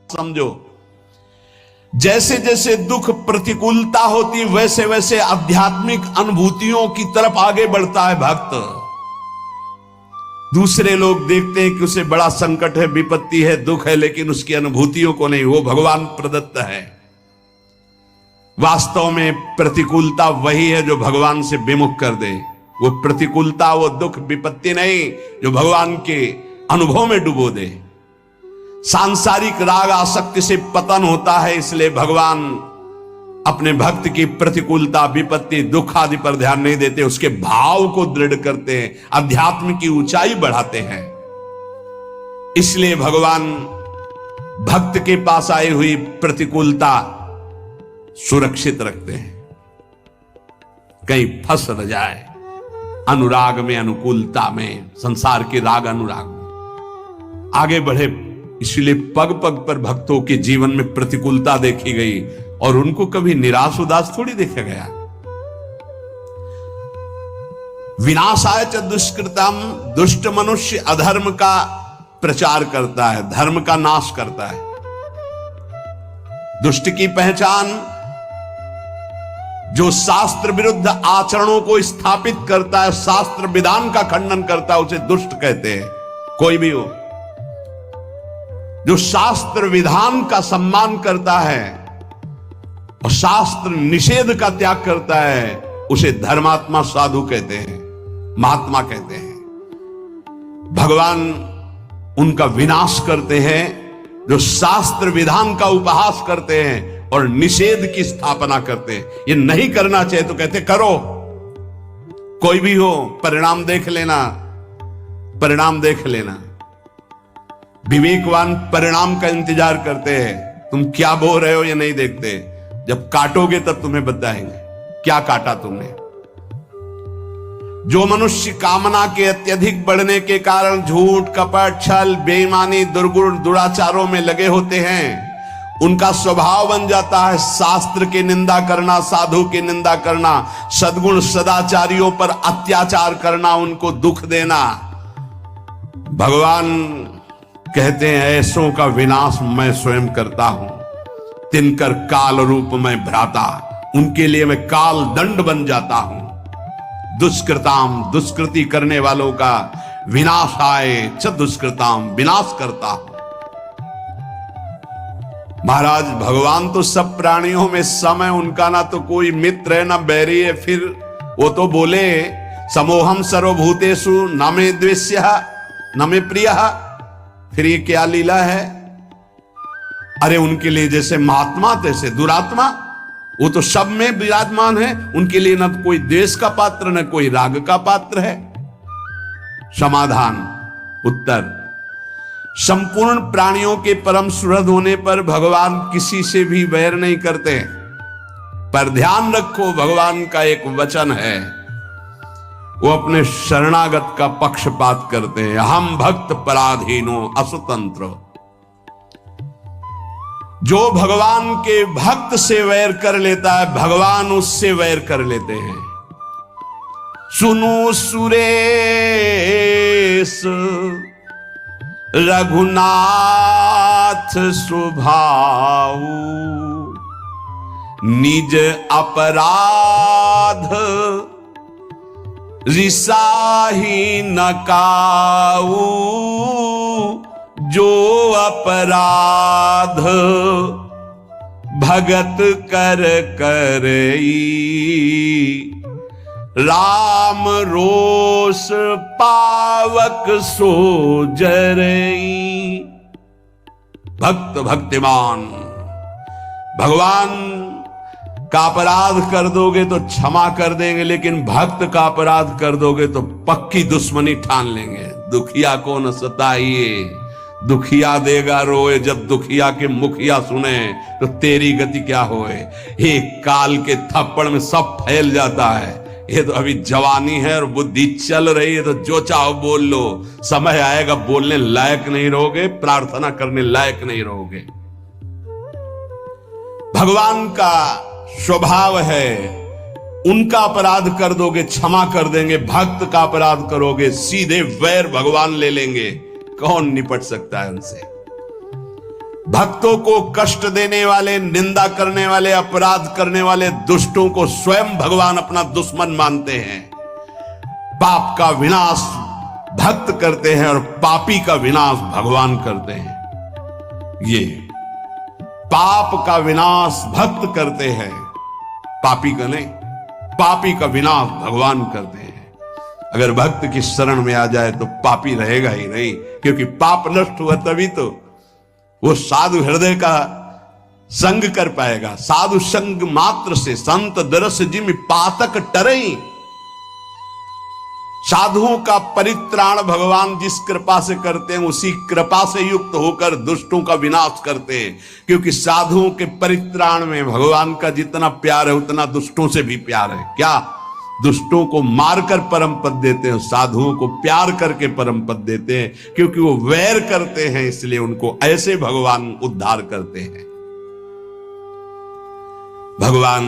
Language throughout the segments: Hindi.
समझो, जैसे जैसे दुख प्रतिकूलता होती वैसे वैसे आध्यात्मिक अनुभूतियों की तरफ आगे बढ़ता है भक्त। दूसरे लोग देखते हैं कि उसे बड़ा संकट है, विपत्ति है, दुख है, लेकिन उसकी अनुभूतियों को नहीं, वो भगवान प्रदत्त है। वास्तव में प्रतिकूलता वही है जो भगवान से विमुख कर दे। वो प्रतिकूलता, वो दुख, विपत्ति नहीं जो भगवान के अनुभव में डुबो दे। सांसारिक राग आसक्ति से पतन होता है, इसलिए भगवान अपने भक्त की प्रतिकूलता, विपत्ति, दुख आदि पर ध्यान नहीं देते, उसके भाव को दृढ़ करते हैं, अध्यात्म की ऊंचाई बढ़ाते हैं। इसलिए भगवान भक्त के पास आई हुई प्रतिकूलता सुरक्षित रखते हैं, कहीं फंस न जाए अनुराग में, अनुकूलता में, संसार के राग अनुराग में आगे बढ़े। इसलिए पग पग पर भक्तों के जीवन में प्रतिकूलता देखी गई और उनको कभी निराश उदास थोड़ी देखा गया। विनाशाय च दुष्कृतम, दुष्ट मनुष्य अधर्म का प्रचार करता है, धर्म का नाश करता है। दुष्ट की पहचान जो शास्त्र विरुद्ध आचरणों को स्थापित करता है, शास्त्र विधान का खंडन करता है, उसे दुष्ट कहते हैं। कोई भी हो जो शास्त्र विधान का सम्मान करता है और शास्त्र निषेध का त्याग करता है, उसे धर्मात्मा, साधु कहते हैं, महात्मा कहते हैं। भगवान उनका विनाश करते हैं जो शास्त्र विधान का उपहास करते हैं और निषेध की स्थापना करते हैं। ये नहीं करना चाहिए तो कहते करो, कोई भी हो, परिणाम देख लेना, परिणाम देख लेना। विवेकवान परिणाम का इंतजार करते हैं, तुम क्या बो रहे हो ये नहीं देखते, जब काटोगे तब तुम्हें बताएंगे क्या काटा तुमने। जो मनुष्य कामना के अत्यधिक बढ़ने के कारण झूठ, कपट, छल, बेईमानी, दुर्गुण, दुराचारों में लगे होते हैं, उनका स्वभाव बन जाता है शास्त्र की निंदा करना, साधु की निंदा करना, सद्गुण सदाचारियों पर अत्याचार करना, उनको दुख देना। भगवान कहते हैं ऐसों का विनाश मैं स्वयं करता हूं, तिनकर काल रूप में भ्राता, उनके लिए मैं काल दंड बन जाता हूं। दुष्कृताम, दुष्कृति करने वालों का विनाश आए च दुष्कृताम, विनाश करता हूं। महाराज भगवान तो सब प्राणियों में सम है, उनका ना तो कोई मित्र है ना बैरी है। फिर वो तो बोले समोहम सर्वभूतेषु न मे द्वेष्यः न मे प्रियः, फिर ये क्या लीला है? अरे उनके लिए जैसे महात्मा तैसे दुरात्मा, वो तो सब में विराजमान है, उनके लिए न कोई द्वेष का पात्र न कोई राग का पात्र है। समाधान, उत्तर, संपूर्ण प्राणियों के परम सुहृद होने पर भगवान किसी से भी वैर नहीं करते। पर ध्यान रखो, भगवान का एक वचन है, वो अपने शरणागत का पक्षपात करते हैं। हम भक्त पराधीनो असुतंत्र। जो भगवान के भक्त से वैर कर लेता है, भगवान उससे वैर कर लेते हैं। सुनो सुरेश रघुनाथ स्वभाव, निज अपराध रिसाही न काऊ, जो अपराध भगत कर करई, राम रोष पावक सो जरई। भक्त भक्तिमान, भगवान का अपराध कर दोगे तो क्षमा कर देंगे, लेकिन भक्त का अपराध कर दोगे तो पक्की दुश्मनी ठान लेंगे। दुखिया को न सताइए, दुखिया देगा रोए, जब दुखिया के मुखिया सुने तो तेरी गति क्या होए। एक काल के थप्पड़ में सब फैल जाता है। ये तो अभी जवानी है और बुद्धि चल रही है, तो जो चाहो बोल लो, समय आएगा बोलने लायक नहीं रहोगे, प्रार्थना करने लायक नहीं रहोगे। भगवान का स्वभाव है, उनका अपराध कर दोगे क्षमा कर देंगे, भक्त का अपराध करोगे सीधे वैर भगवान ले लेंगे। कौन निपट सकता है उनसे? भक्तों को कष्ट देने वाले, निंदा करने वाले, अपराध करने वाले दुष्टों को स्वयं भगवान अपना दुश्मन मानते हैं। पाप का विनाश भक्त करते हैं और पापी का विनाश भगवान करते हैं। ये पाप का विनाश भक्त करते हैं, पापी का नहीं। पापी का विनाश भगवान करते हैं। अगर भक्त की शरण में आ जाए तो पापी रहेगा ही नहीं, क्योंकि पाप नष्ट हुआ तभी तो वो साधु हृदय का संग कर पाएगा। साधु संग मात्र से संत दरस जिम पातक टरई। साधुओं का परित्राण भगवान जिस कृपा से करते हैं, उसी कृपा से युक्त होकर दुष्टों का विनाश करते हैं। क्योंकि साधुओं के परित्राण में भगवान का जितना प्यार है उतना दुष्टों से भी प्यार है। क्या? दुष्टों को मारकर परम पद देते हैं, साधुओं को प्यार करके परम पद देते हैं। क्योंकि वो वैर करते हैं, इसलिए उनको ऐसे भगवान उद्धार करते हैं। भगवान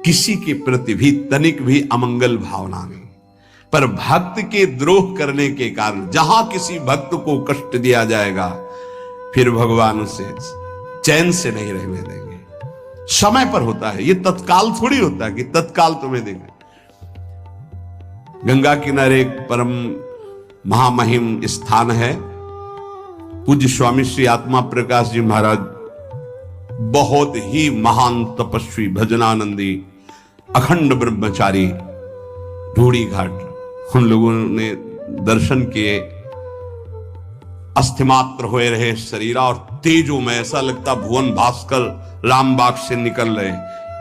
किसी के प्रति भी तनिक भी अमंगल भावना नहीं, पर भक्त के द्रोह करने के कारण जहां किसी भक्त को कष्ट दिया जाएगा, फिर भगवान उसे चैन से नहीं रहने देंगे। समय पर होता है, ये तत्काल थोड़ी होता है कि तत्काल तुम्हें देंगे। गंगा किनारे एक परम महामहिम स्थान है। पूज्य स्वामी श्री आत्मा प्रकाश जी महाराज बहुत ही महान तपस्वी, भजनानंदी, अखंड ब्रह्मचारी, ढूढ़ी घाट। उन लोगों ने दर्शन किए, अस्थिमात्र होए रहे शरीरा और तेजो में ऐसा लगता भुवन भास्कर रामबाग से निकल रहे।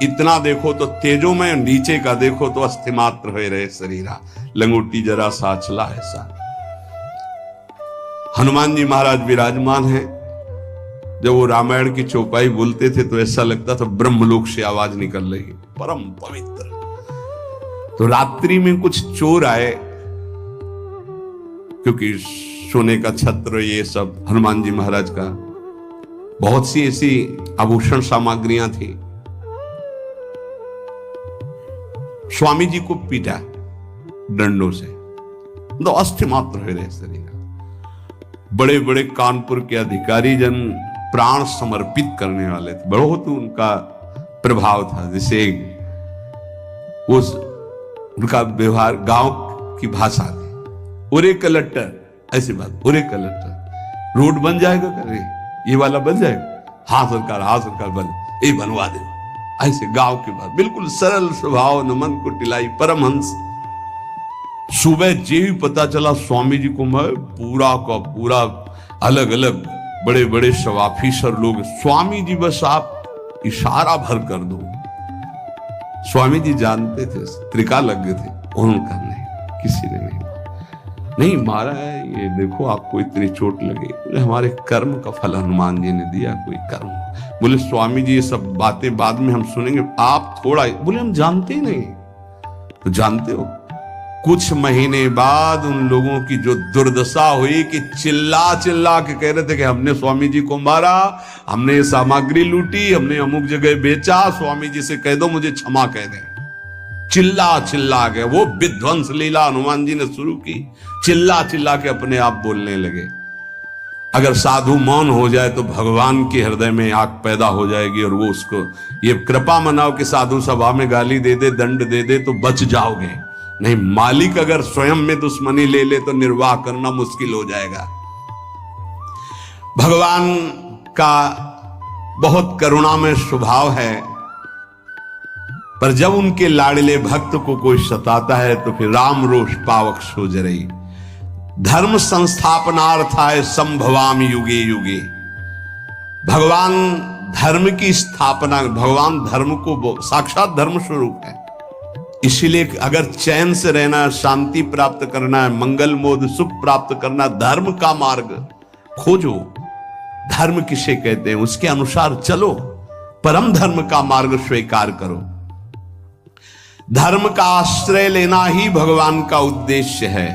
इतना देखो तो तेजो में, नीचे का देखो तो अस्थिमात्र होए रहे शरीरा, लंगोटी जरा सा चला ऐसा। हनुमान जी महाराज विराजमान हैं। जब वो रामायण की चौपाई बोलते थे तो ऐसा लगता था ब्रह्मलोक से आवाज निकल रही, परम पवित्र। तो रात्रि में कुछ चोर आए, क्योंकि सोने का छत्र ये सब हनुमान जी महाराज का, बहुत सी ऐसी आभूषण सामग्रियां थी। स्वामी जी को पीटा डंडों से, तो अस्थि मात्र हो रहे शरीर। बड़े बड़े कानपुर के अधिकारी जन प्राण समर्पित करने वाले थे, बहुत उनका प्रभाव था। जैसे उस उनका व्यवहार गांव की भाषा थी, उरे कलेक्टर, ऐसी बात, उरे कलेक्टर, रोड बन जाएगा, करे ये वाला बन जाएगा, हाँ सरकार बन, ये बनवा दे, ऐसे गांव की बात, बिल्कुल सरल स्वभाव, न मन को टिलाई, परमहंस। सुबह जे ही पता चला स्वामी जी को, मैं पूरा का पूरा अलग अलग बड़े बड़े सब ऑफिसर लोग, स्वामी जी बस आप इशारा भर कर दो। स्वामी जी जानते थे, त्रिका लग गए थे, उनका नहीं, किसी ने नहीं मारा है, ये देखो आपको इतनी चोट लगी। बोले हमारे कर्म का फल हनुमान जी ने दिया, कोई कर्म। बोले स्वामी जी ये सब बातें बाद में हम सुनेंगे, आप थोड़ा। बोले हम जानते ही नहीं। तो जानते हो, कुछ महीने बाद उन लोगों की जो दुर्दशा हुई कि चिल्ला चिल्ला के कह रहे थे कि हमने स्वामी जी को मारा, हमने ये सामग्री लूटी, हमने अमुक जगह बेचा, स्वामी जी से कह दो मुझे क्षमा कह दें। चिल्ला चिल्ला के वो विध्वंस लीला हनुमान जी ने शुरू की, चिल्ला चिल्ला के अपने आप बोलने लगे। अगर साधु मौन हो जाए तो भगवान के हृदय में आग पैदा हो जाएगी, और वो उसको ये कृपा मनाओ कि साधु सभा में गाली दे दे, दंड दे दे तो बच जाओगे। नहीं, मालिक अगर स्वयं में दुश्मनी ले ले तो निर्वाह करना मुश्किल हो जाएगा। भगवान का बहुत करुणामय स्वभाव है, पर जब उनके लाडले भक्त को कोई सताता है तो फिर राम रोष पावक सो जरई। धर्म संस्थापनार्थाय संभवामि युगे युगे। भगवान धर्म की स्थापना, भगवान धर्म को साक्षात धर्म स्वरूप है। इसीलिए अगर चैन से रहना, शांति प्राप्त करना है, मंगल मोद सुख प्राप्त करना, धर्म का मार्ग खोजो। धर्म किसे कहते हैं, उसके अनुसार चलो, परम धर्म का मार्ग स्वीकार करो। धर्म का आश्रय लेना ही भगवान का उद्देश्य है।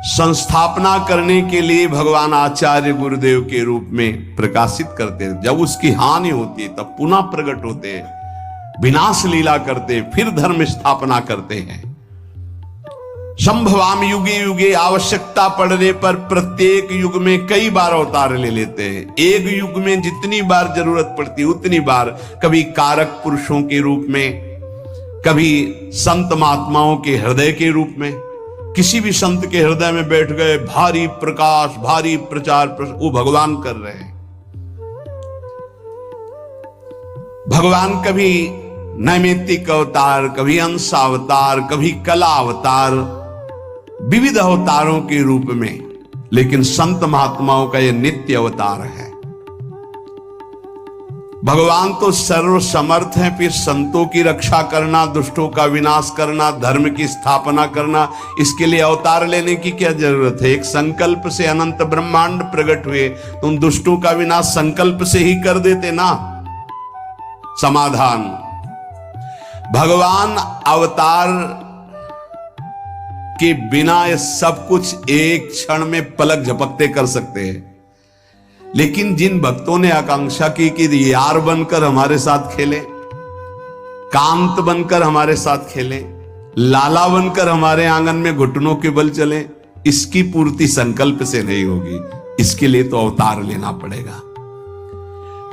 संस्थापना करने के लिए भगवान आचार्य गुरुदेव के रूप में प्रकाशित करते हैं। जब उसकी हानि होती है तब पुनः प्रकट होते हैं, विनाश लीला करते हैं, फिर धर्म स्थापना करते हैं। संभवाम युगे युगे, आवश्यकता पड़ने पर प्रत्येक युग में कई बार अवतार ले लेते हैं। एक युग में जितनी बार जरूरत पड़ती उतनी बार, कभी कारक पुरुषों के रूप में, कभी संत महात्माओं के हृदय के रूप में। किसी भी संत के हृदय में बैठ गए, भारी प्रकाश, भारी प्रचार, वो भगवान कर रहे हैं। भगवान कभी नैमित्तिक अवतार, कभी अंशावतार, कभी कला अवतार, विविध अवतारों के रूप में, लेकिन संत महात्माओं का यह नित्य अवतार है। भगवान तो सर्व समर्थ हैं, फिर संतों की रक्षा करना, दुष्टों का विनाश करना, धर्म की स्थापना करना, इसके लिए अवतार लेने की क्या जरूरत है? एक संकल्प से अनंत ब्रह्मांड प्रकट हुए, तुम दुष्टों का विनाश संकल्प से ही कर देते ना। समाधान, भगवान अवतार के बिना ये सब कुछ एक क्षण में पलक झपकते कर सकते हैं, लेकिन जिन भक्तों ने आकांक्षा की कि यार बनकर हमारे साथ खेले, कांत बनकर हमारे साथ खेले, लाला बनकर हमारे आंगन में घुटनों के बल चले, इसकी पूर्ति संकल्प से नहीं होगी। इसके लिए तो अवतार लेना पड़ेगा।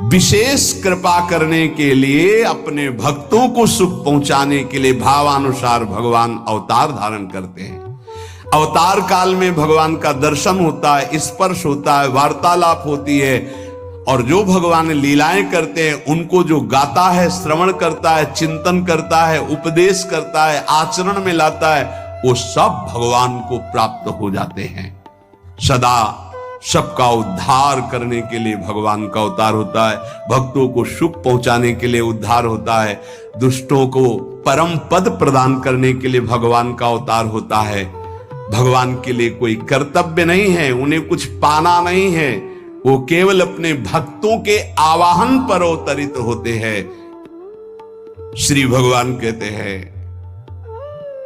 विशेष कृपा करने के लिए, अपने भक्तों को सुख पहुंचाने के लिए भावानुसार भगवान अवतार धारण करते हैं। अवतार काल में भगवान का दर्शन होता है, स्पर्श होता है, वार्तालाप होती है, और जो भगवान लीलाएं करते हैं उनको जो गाता है, श्रवण करता है, चिंतन करता है, उपदेश करता है, आचरण में लाता है, वो सब भगवान को प्राप्त हो जाते हैं। सदा सबका उद्धार करने के लिए भगवान का अवतार होता है, भक्तों को सुख पहुंचाने के लिए उद्धार होता है, दुष्टों को परम पद प्रदान करने के लिए भगवान का अवतार होता है। भगवान के लिए कोई कर्तव्य नहीं है, उन्हें कुछ पाना नहीं है, वो केवल अपने भक्तों के आवाहन पर अवतरित होते हैं। श्री भगवान कहते हैं,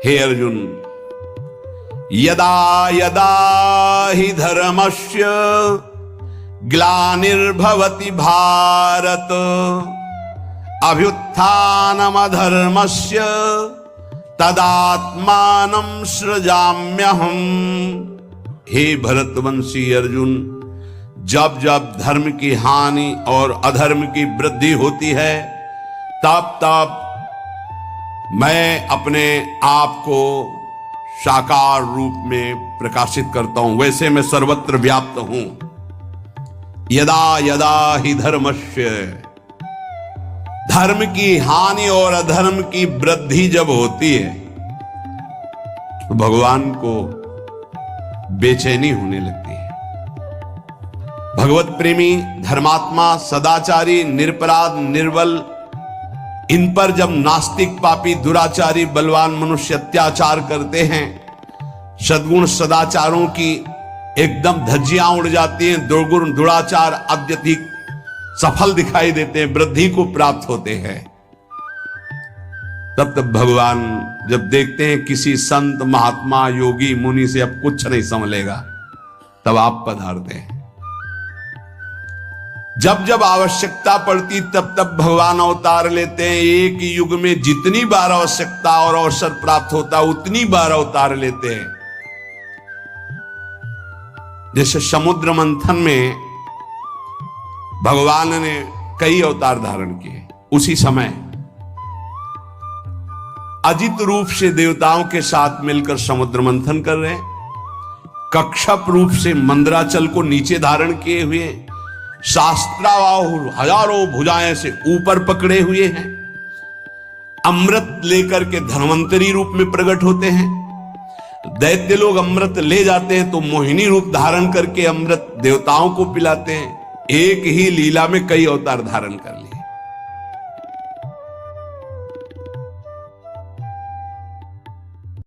हे अर्जुन, यदा यदा हि धर्मस्य ग्लानिर्भवति भारत, अभ्युत्थानमधर्मस्य तदात्मानं सृजाम्यहम्। हे भरतवंशी अर्जुन, जब जब धर्म की हानि और अधर्म की वृद्धि होती है, तब तब मैं अपने आप को साकार रूप में प्रकाशित करता हूं। वैसे मैं सर्वत्र व्याप्त हूं। यदा यदा हि धर्मस्य, धर्म की हानि और अधर्म की वृद्धि जब होती है तो भगवान को बेचैनी होने लगती है। भगवत प्रेमी, धर्मात्मा, सदाचारी, निरपराध, निर्बल, इन पर जब नास्तिक, पापी, दुराचारी, बलवान मनुष्य अत्याचार करते हैं, सद्गुण सदाचारों की एकदम धज्जियां उड़ जाती हैं, दुर्गुण दुराचार अत्यधिक सफल दिखाई देते हैं, वृद्धि को प्राप्त होते हैं, तब तब भगवान जब देखते हैं किसी संत, महात्मा, योगी, मुनि से अब कुछ नहीं संभलेगा, तब आप पधारते हैं। जब जब आवश्यकता पड़ती तब तब भगवान अवतार लेते हैं। एक युग में जितनी बार आवश्यकता और अवसर प्राप्त होता उतनी बार अवतार लेते हैं। जैसे समुद्र मंथन में भगवान ने कई अवतार धारण किए, उसी समय अजित रूप से देवताओं के साथ मिलकर समुद्र मंथन कर रहे हैं, कक्षप रूप से मंदराचल को नीचे धारण किए हुए, शास्त्राबाहु हजारों भुजाएं से ऊपर पकड़े हुए हैं, अमृत लेकर के धन्वंतरी रूप में प्रकट होते हैं। दैत्य लोग अमृत ले जाते हैं तो मोहिनी रूप धारण करके अमृत देवताओं को पिलाते हैं। एक ही लीला में कई अवतार धारण कर लिए।